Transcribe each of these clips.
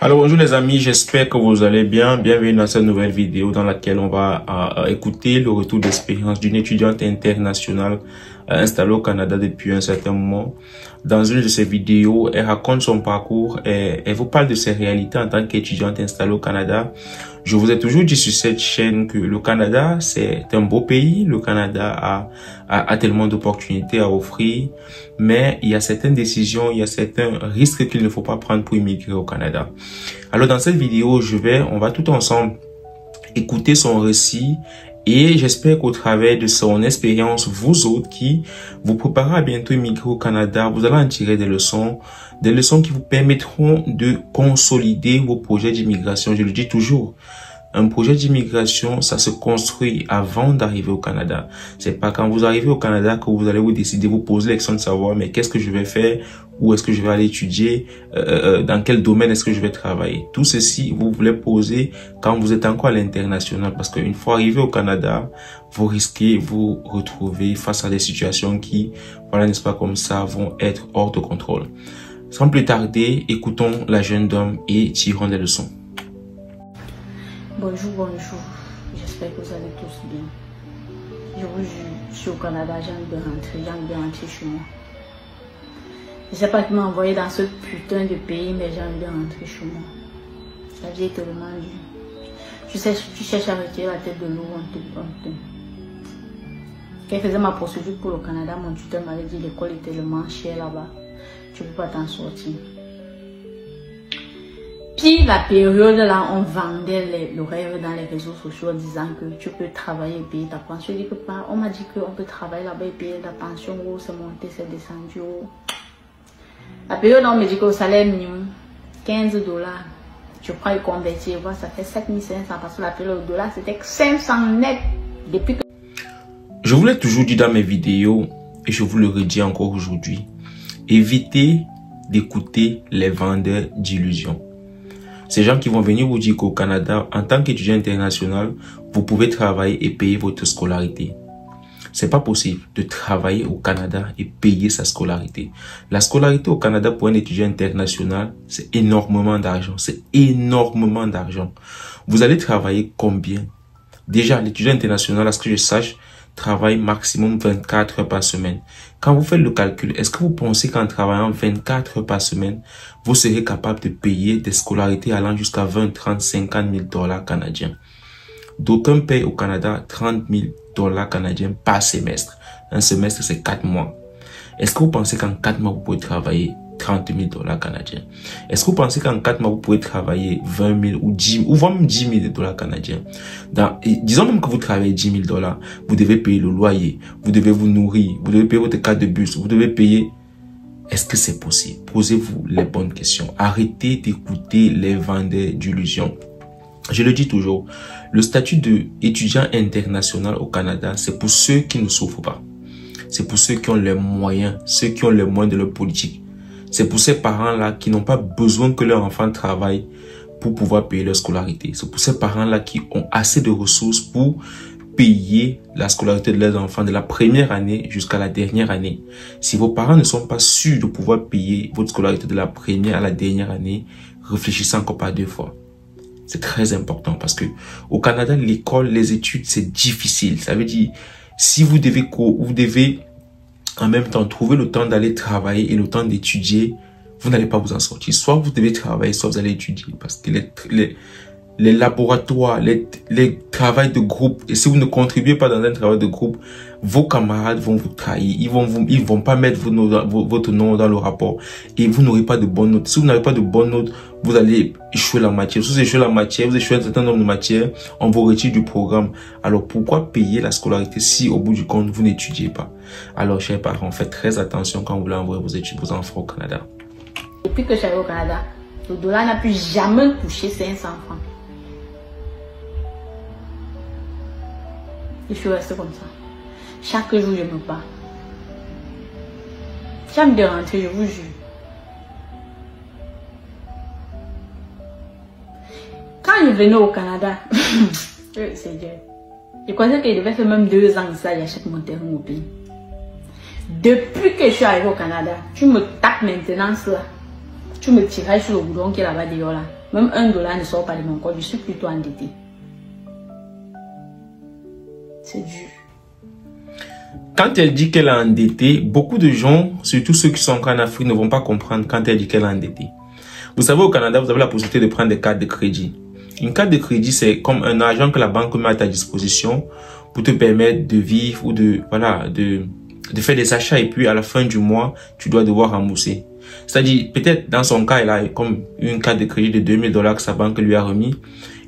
Alors bonjour les amis, j'espère que vous allez bien. Bienvenue dans cette nouvelle vidéo dans laquelle on va écouter le retour d'expérience d'une étudiante internationale installée au Canada depuis un certain moment. Dans une de ses vidéos, elle raconte son parcours et elle vous parle de ses réalités en tant qu'étudiante installée au Canada. Je vous ai toujours dit sur cette chaîne que le Canada, c'est un beau pays. Le Canada a tellement d'opportunités à offrir, mais il y a certaines décisions, il y a certains risques qu'il ne faut pas prendre pour immigrer au Canada. Alors dans cette vidéo, on va tout ensemble écouter son récit et j'espère qu'au travers de son expérience, vous autres qui vous préparez à bientôt immigrer au Canada, vous allez en tirer des leçons qui vous permettront de consolider vos projets d'immigration. Je le dis toujours, un projet d'immigration, ça se construit avant d'arriver au Canada. C'est pas quand vous arrivez au Canada que vous allez vous décider, vous poser l'action de savoir, mais qu'est-ce que je vais faire? Où est-ce que je vais aller étudier? Dans quel domaine est-ce que je vais travailler? Tout ceci, vous voulez poser quand vous êtes encore à l'international. Parce qu'une fois arrivé au Canada, vous risquez vous retrouver face à des situations qui, voilà, n'est-ce pas comme ça, vont être hors de contrôle. Sans plus tarder, écoutons la jeune dame et tirons des leçons. Bonjour, bonjour. J'espère que vous allez tous bien. Je vous jure, je suis au Canada, j'ai envie de rentrer chez moi. Je sais pas qui m'a envoyé dans ce putain de pays, mais j'ai envie de rentrer chez moi. La vie est tellement dure. Tu cherches à retirer la tête de l'eau, on te. Quand je faisais ma procédure pour le Canada, mon tuteur m'avait dit que l'école est tellement chère là-bas. Tu ne peux pas t'en sortir. Puis la période là, on vendait le rêve dans les réseaux sociaux en disant que tu peux travailler et payer ta pension. Je dis que pas. On m'a dit qu'on peut travailler là-bas et payer ta pension. Oh, c'est monté, c'est descendu. Oh. La période on me dit que le salaire minimum, $15. Je crois y convertir, voir ça fait 7500 parce que la période au dollar c'était 500 net depuis que... Je vous l'ai toujours dit dans mes vidéos et je vous le redis encore aujourd'hui. Évitez d'écouter les vendeurs d'illusions. Ces gens qui vont venir vous dire qu'au Canada, en tant qu'étudiant international, vous pouvez travailler et payer votre scolarité. C'est pas possible de travailler au Canada et payer sa scolarité. La scolarité au Canada pour un étudiant international, c'est énormément d'argent. C'est énormément d'argent. Vous allez travailler combien? Déjà, l'étudiant international, à ce que je sache, travaille maximum 24 heures par semaine. Quand vous faites le calcul, est-ce que vous pensez qu'en travaillant 24 heures par semaine, vous serez capable de payer des scolarités allant jusqu'à 20, 30, 50 000 $ canadiens? D'aucuns payent au Canada 30 000 $ canadiens par semestre. Un semestre, c'est 4 mois. Est-ce que vous pensez qu'en 4 mois, vous pouvez travailler 30 000 $ canadiens? Est-ce que vous pensez qu'en 4 mois, vous pouvez travailler 20 000 ou 10 000 ou même 10 000 $ canadiens? Disons même que vous travaillez 10 000 $, vous devez payer le loyer, vous devez vous nourrir, vous devez payer votre carte de bus, vous devez payer... Est-ce que c'est possible? Posez-vous les bonnes questions. Arrêtez d'écouter les vendeurs d'illusions. Je le dis toujours, le statut d'étudiant international au Canada, c'est pour ceux qui ne souffrent pas. C'est pour ceux qui ont les moyens, ceux qui ont les moyens de leur politique. C'est pour ces parents-là qui n'ont pas besoin que leur enfant travaille pour pouvoir payer leur scolarité. C'est pour ces parents-là qui ont assez de ressources pour payer la scolarité de leurs enfants de la première année jusqu'à la dernière année. Si vos parents ne sont pas sûrs de pouvoir payer votre scolarité de la première à la dernière année, réfléchissez encore pas 2 fois. C'est très important parce que au Canada, l'école, les études, c'est difficile. Ça veut dire, si vous devez en même temps trouver le temps d'aller travailler et le temps d'étudier, vous n'allez pas vous en sortir. Soit vous devez travailler, soit vous allez étudier. Parce que les laboratoires, les travails de groupe, et si vous ne contribuez pas dans un travail de groupe, vos camarades vont vous trahir. Ils vont pas mettre votre nom dans le rapport. Et vous n'aurez pas de bonnes notes. Si vous n'avez pas de bonnes notes, vous allez échouer la matière. Si vous échouez la matière, vous échouez un certain nombre de matières, on vous retire du programme. Alors pourquoi payer la scolarité si au bout du compte, vous n'étudiez pas? Alors, chers parents, faites très attention quand vous voulez envoyer vos enfants au Canada. Depuis que je suis au Canada, le dollar n'a plus jamais touché 500 francs. Je suis restée comme ça. Chaque jour, je me bats. J'aime de rentrer, je vous jure. Quand je venais au Canada, c'est Dieu. Je croyais qu'il devait faire même 2 ans ça, j'achète mon terrain au pays. Depuis que je suis arrivée au Canada, tu me tapes maintenance là. tu me tirais sur le boudon qui est là-bas dehors là. Même $1 ne sort pas de mon corps, je suis plutôt endettée. C'est dur. Quand elle dit qu'elle est endettée, beaucoup de gens, surtout ceux qui sont encore en Afrique, ne vont pas comprendre quand elle dit qu'elle est endettée. Vous savez, au Canada, vous avez la possibilité de prendre des cartes de crédit. Une carte de crédit, c'est comme un argent que la banque met à ta disposition pour te permettre de vivre ou de faire des achats, et puis à la fin du mois, tu dois devoir rembourser. C'est-à-dire, peut-être dans son cas, elle a comme une carte de crédit de $2000 que sa banque lui a remis.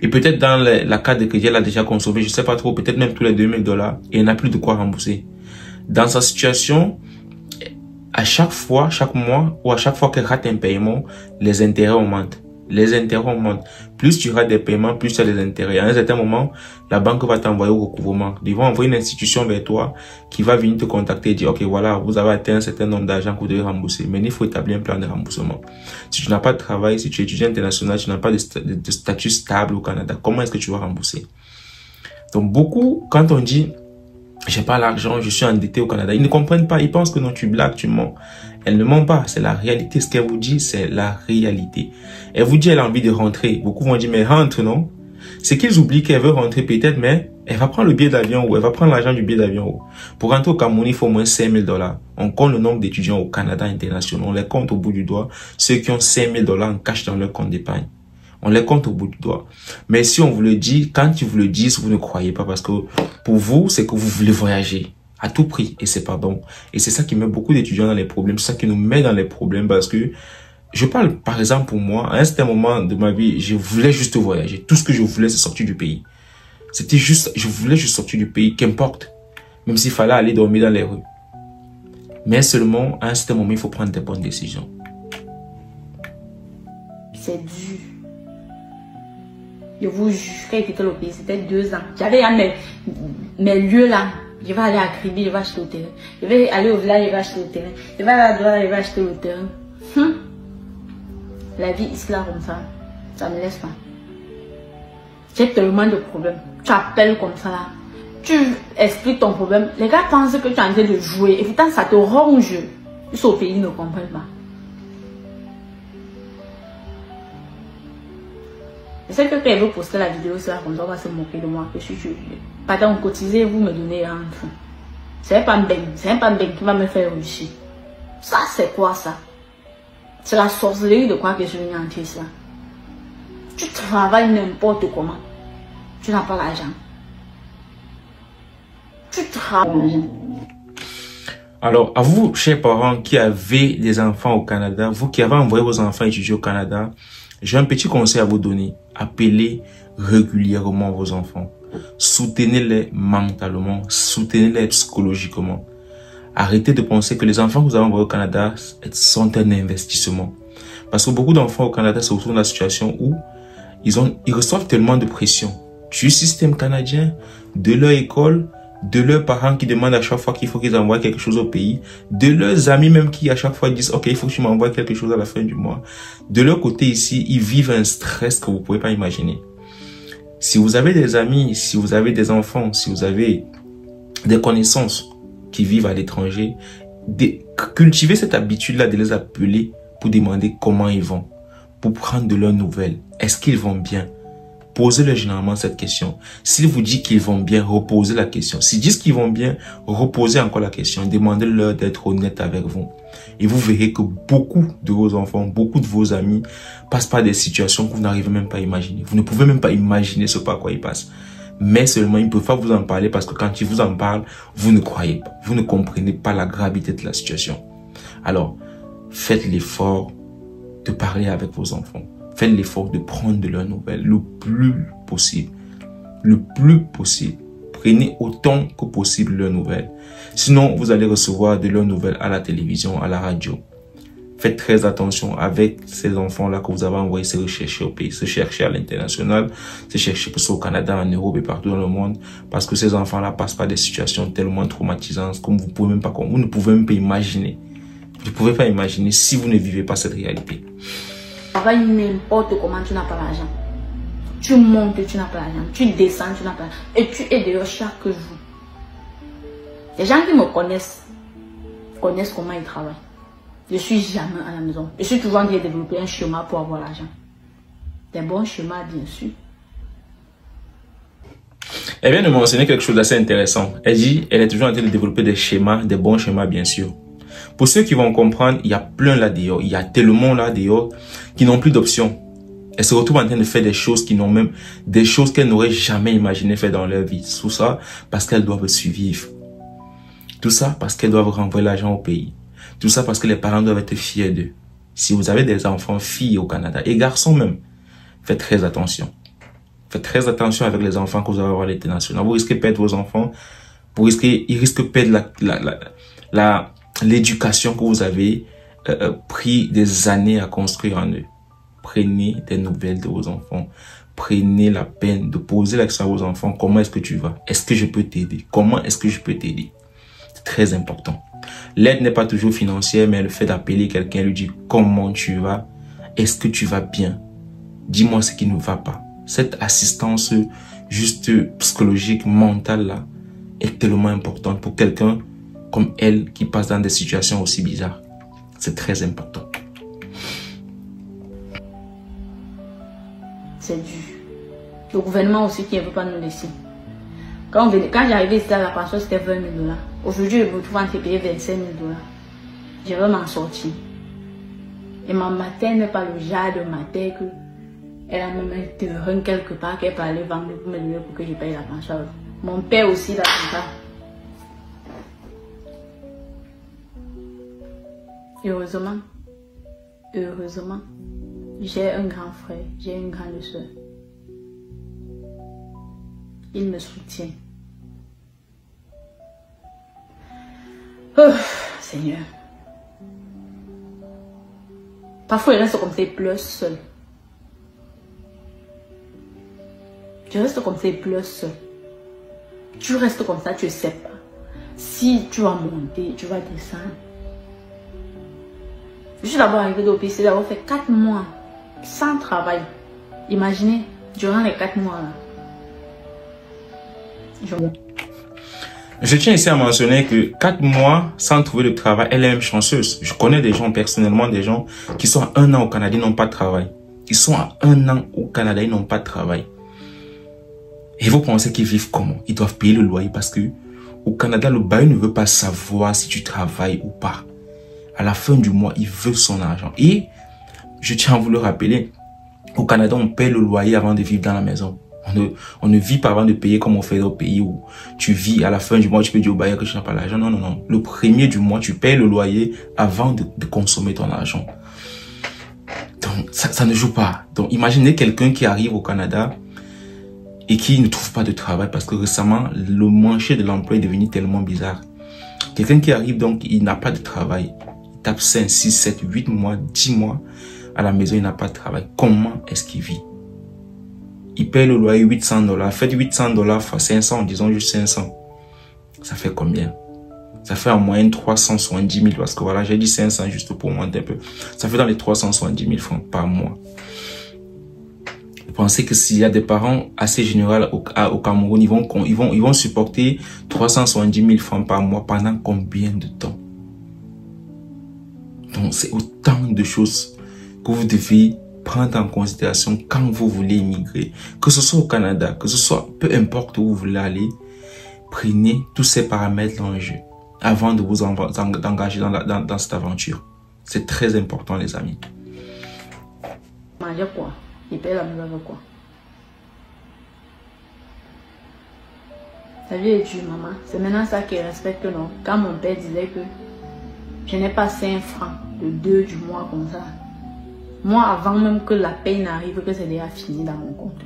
Et peut-être dans la carte de crédit, elle a déjà consommé, je sais pas trop, peut-être même tous les $2000 et elle n'a plus de quoi rembourser. Dans sa situation, à chaque fois, chaque mois, ou à chaque fois qu'elle rate un paiement, les intérêts augmentent. Les intérêts augmentent. Plus tu rates des paiements, plus tu as des intérêts. À un certain moment, la banque va t'envoyer au recouvrement. Ils vont envoyer une institution vers toi qui va venir te contacter et dire, OK, voilà, vous avez atteint un certain nombre d'argent que vous devez rembourser. Mais il faut établir un plan de remboursement. Si tu n'as pas de travail, si tu es étudiant international, tu n'as pas de statut stable au Canada, comment est-ce que tu vas rembourser? Donc, beaucoup, quand on dit, j'ai pas l'argent, je suis endetté au Canada, ils ne comprennent pas. Ils pensent que non, tu blagues, tu mens. Elle ne ment pas, c'est la réalité. Ce qu'elle vous dit, c'est la réalité. Elle vous dit, elle a envie de rentrer. Beaucoup vont dire, mais rentre, non? C'est qu'ils oublient qu'elle veut rentrer peut-être, mais elle va prendre le billet d'avion ou elle va prendre l'argent du billet d'avion. Pour rentrer au Cameroun, il faut au moins $5000. On compte le nombre d'étudiants au Canada international. On les compte au bout du doigt. Ceux qui ont $5000 en cash dans leur compte d'épargne. On les compte au bout du doigt. Mais si on vous le dit, quand ils vous le disent, vous ne croyez pas parce que pour vous, c'est que vous voulez voyager à tout prix et c'est pas bon. Et c'est ça qui met beaucoup d'étudiants dans les problèmes. C'est ça qui nous met dans les problèmes parce que je parle par exemple pour moi, à un certain moment de ma vie, je voulais juste voyager. Tout ce que je voulais, c'est sortir du pays. C'était juste, je voulais juste sortir du pays, qu'importe. Même s'il fallait aller dormir dans les rues. Mais seulement, à un certain moment, il faut prendre des bonnes décisions. C'est dur. Je vous jure, quand j'ai quitté le pays, c'était 2 ans. J'avais mes lieux là. Je vais aller à Kribi, je vais acheter le terrain. Je vais aller au village, je vais acheter le terrain. Je vais aller à Douala, je vais acheter le terrain. La vie ici là comme ça me laisse pas. J'ai tellement de problèmes. Tu appelles comme ça là. Tu expliques ton problème. Les gars pensent que tu es en train de jouer. Et pourtant ça te ronge. Ils sont au pays, ils ne comprennent pas. Je sais que quand elle veut poster la vidéo, c'est là comme ça, on va se moquer de moi. Que je suis pendant que vous cotisez, vous me donnez un enfant. C'est pas un beng qui va me faire réussir. Ça, c'est quoi ça? C'est la sorcellerie de quoi que je viens en ça. Tu travailles n'importe comment. Tu n'as pas l'argent. Tu travailles. Alors, à vous, chers parents qui avez des enfants au Canada, vous qui avez envoyé vos enfants étudier au Canada, j'ai un petit conseil à vous donner. Appelez régulièrement vos enfants. Soutenez-les mentalement, soutenez-les psychologiquement. Arrêtez de penser que les enfants que vous avez envoyés au Canada sont un investissement. Parce que beaucoup d'enfants au Canada se retrouvent dans la situation où ils reçoivent tellement de pression du système canadien, de leur école, de leurs parents qui demandent à chaque fois qu'il faut qu'ils envoient quelque chose au pays, de leurs amis même qui à chaque fois disent « Ok, il faut que tu m'envoies quelque chose à la fin du mois ». De leur côté ici, ils vivent un stress que vous ne pouvez pas imaginer. Si vous avez des amis, si vous avez des enfants, si vous avez des connaissances qui vivent à l'étranger, cultivez cette habitude-là de les appeler pour demander comment ils vont, pour prendre de leurs nouvelles. Est-ce qu'ils vont bien? Posez-leur généralement cette question. S'ils vous disent qu'ils vont bien, reposez la question. S'ils disent qu'ils vont bien, reposez encore la question. Demandez-leur d'être honnête avec vous. Et vous verrez que beaucoup de vos enfants, beaucoup de vos amis passent par des situations que vous n'arrivez même pas à imaginer. Vous ne pouvez même pas imaginer ce par quoi ils passent. Mais seulement, ils ne peuvent pas vous en parler parce que quand ils vous en parlent, vous ne croyez pas. Vous ne comprenez pas la gravité de la situation. Alors, faites l'effort de parler avec vos enfants. Faites l'effort de prendre de leurs nouvelles le plus possible. Le plus possible. Prenez autant que possible leurs nouvelles. Sinon, vous allez recevoir de leurs nouvelles à la télévision, à la radio. Faites très attention avec ces enfants-là que vous avez envoyés se rechercher au pays, se chercher à l'international, se chercher au Canada, en Europe et partout dans le monde. Parce que ces enfants-là passent par des situations tellement traumatisantes comme vous ne pouvez même pas imaginer. Vous ne pouvez pas imaginer si vous ne vivez pas cette réalité. Travaille n'importe comment, tu n'as pas l'argent. Tu montes, tu n'as pas l'argent. Tu descends, tu n'as pas l'argent. Et tu es dehors chaque jour. Les gens qui me connaissent comment ils travaillent. Je suis jamais à la maison. Je suis toujours en train de développer un chemin pour avoir l'argent. Des bons chemins, bien sûr. Elle vient de mentionner quelque chose d'assez intéressant. Elle dit, elle est toujours en train de développer des schémas, des bons schémas, bien sûr. Pour ceux qui vont comprendre, il y a plein là dehors. Il y a tellement là dehors qui n'ont plus d'options. Elles se retrouvent en train de faire des choses qui n'ont même, des choses qu'elles n'auraient jamais imaginé faire dans leur vie. Tout ça parce qu'elles doivent survivre. Tout ça parce qu'elles doivent renvoyer l'argent au pays. Tout ça parce que les parents doivent être fiers d'eux. Si vous avez des enfants, filles au Canada, et garçons même, faites très attention. Faites très attention avec les enfants que vous allez avoir à l'international. Vous risquez de perdre vos enfants. Ils risquent de perdre l'éducation que vous avez pris des années à construire en eux. Prenez des nouvelles de vos enfants. Prenez la peine de poser la question à vos enfants. Comment est-ce que tu vas? Est-ce que je peux t'aider? Comment est-ce que je peux t'aider? C'est très important. L'aide n'est pas toujours financière, mais le fait d'appeler quelqu'un, lui dire comment tu vas? Est-ce que tu vas bien? Dis-moi ce qui ne va pas. Cette assistance juste psychologique, mentale là, est tellement importante pour quelqu'un comme elle qui passe dans des situations aussi bizarres. C'est très important. C'est dur. Le gouvernement aussi qui ne veut pas nous laisser. Quand j'arrivais ici à la pension, c'était 20 000 $. Aujourd'hui, je me trouve en train de payer 25 000 $. Je vais m'en sortir. Et ma matin n'est pas le genre de matin que elle a même un terrain quelque part qu'elle peut aller vendre pour me donner pour que je paye la pension. Mon père aussi l'a fait ça. Heureusement, j'ai un grand frère, j'ai une grande soeur. Il me soutient. Oh, Seigneur. Parfois, il reste comme ça, il pleure seul. Tu restes comme ça, il pleure seul. Tu restes comme ça, tu ne sais pas si tu vas monter, tu vas descendre. Je suis d'abord arrivée au PC, d'avoir fait 4 mois sans travail. Imaginez, durant les 4 mois là. Je tiens ici à mentionner que 4 mois sans trouver de travail, elle est même chanceuse. Je connais des gens, personnellement, des gens qui sont à 1 an au Canada, ils n'ont pas de travail. Ils sont à 1 an au Canada, ils n'ont pas de travail. Et vous pensez qu'ils vivent comment? Ils doivent payer le loyer parce que au Canada, le bailleur ne veut pas savoir si tu travailles ou pas. À la fin du mois, il veut son argent. Et je tiens à vous le rappeler, au Canada, on paie le loyer avant de vivre dans la maison. On ne vit pas avant de payer comme on fait au pays où tu vis à la fin du mois, tu peux dire au bailleur que tu n'as pas l'argent. Non, non, non. Le premier du mois, tu payes le loyer avant de consommer ton argent. Donc, ça ne joue pas. Donc, imaginez quelqu'un qui arrive au Canada et qui ne trouve pas de travail parce que récemment, le marché de l'emploi est devenu tellement bizarre. Quelqu'un qui arrive donc, il n'a pas de travail. Il tape 5, 6, 7, 8 mois, 10 mois à la maison, il n'a pas de travail. Comment est-ce qu'il vit? Il paye le loyer 800 $. Faites 800 $ fois 500, disons juste 500. Ça fait combien? Ça fait en moyenne 370 000 parce que voilà, j'ai dit 500 juste pour monter un peu. Ça fait dans les 370 000 francs par mois. Vous pensez que s'il y a des parents assez généraux au Cameroun, ils vont supporter 370 000 francs par mois pendant combien de temps? Donc, c'est autant de choses que vous devez prendre en considération quand vous voulez immigrer. Que ce soit au Canada, que ce soit peu importe où vous voulez aller, prenez tous ces paramètres en jeu avant de vous engager dans cette aventure. C'est très important, les amis. Manger quoi? Il paye la maison avec quoi? La vie est dure, maman. C'est maintenant ça qui respecte, non? Quand mon père disait que je n'ai pas 5 francs de 2 du mois comme ça. Moi, avant même que la paye n'arrive, que c'est déjà fini dans mon compte.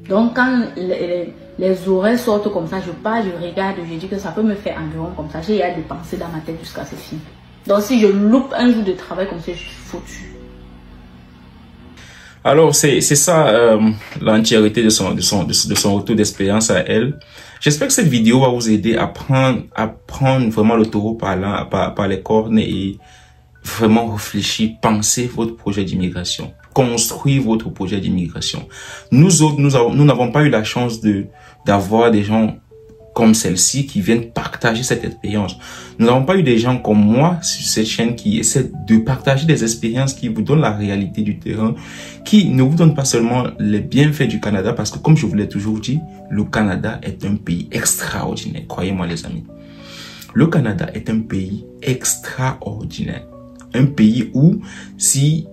Donc, quand les horaires sortent comme ça, je pars, je regarde, je dis que ça peut me faire environ comme ça. J'ai à dépenser dans ma tête jusqu'à ce fini. Donc, si je loupe un jour de travail comme ça, je suis foutu. Alors, c'est ça l'entièreté de son retour d'expérience à elle. J'espère que cette vidéo va vous aider à prendre vraiment le taureau par les cornes et vraiment réfléchir, penser votre projet d'immigration, construire votre projet d'immigration. Nous autres, nous n'avons pas eu la chance d'avoir des gens comme celle-ci qui viennent partager cette expérience. Nous n'avons pas eu des gens comme moi sur cette chaîne qui essaient de partager des expériences qui vous donnent la réalité du terrain, qui ne vous donnent pas seulement les bienfaits du Canada, parce que comme je vous l'ai toujours dit, le Canada est un pays extraordinaire. Croyez-moi les amis. Le Canada est un pays extraordinaire. Un pays où si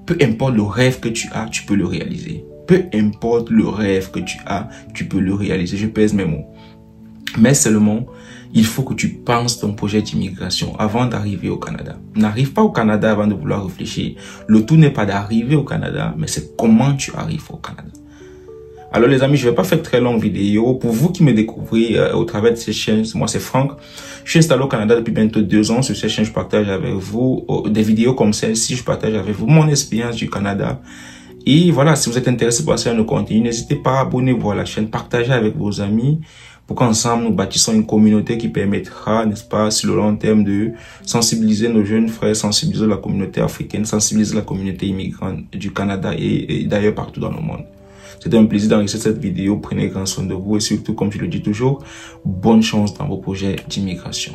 peu importe le rêve que tu as, tu peux le réaliser. Peu importe le rêve que tu as, tu peux le réaliser. Je pèse mes mots. Mais seulement, il faut que tu penses ton projet d'immigration avant d'arriver au Canada. N'arrive pas au Canada avant de vouloir réfléchir. Le tout n'est pas d'arriver au Canada, mais c'est comment tu arrives au Canada. Alors les amis, je ne vais pas faire très longue vidéo. Pour vous qui me découvrez au travers de cette chaîne, moi c'est Franck. Je suis installé au Canada depuis bientôt 2 ans. Sur cette chaîne, je partage avec vous des vidéos comme celle-ci. Je partage avec vous mon expérience du Canada. Et voilà, si vous êtes intéressé par ce contenu, n'hésitez pas à abonner-vous à la chaîne, partagez avec vos amis pour qu'ensemble nous bâtissons une communauté qui permettra, n'est-ce pas, sur le long terme de sensibiliser nos jeunes frères, sensibiliser la communauté africaine, sensibiliser la communauté immigrante du Canada et d'ailleurs partout dans le monde. C'était un plaisir d'enregistrer cette vidéo. Prenez grand soin de vous et surtout, comme je le dis toujours, bonne chance dans vos projets d'immigration.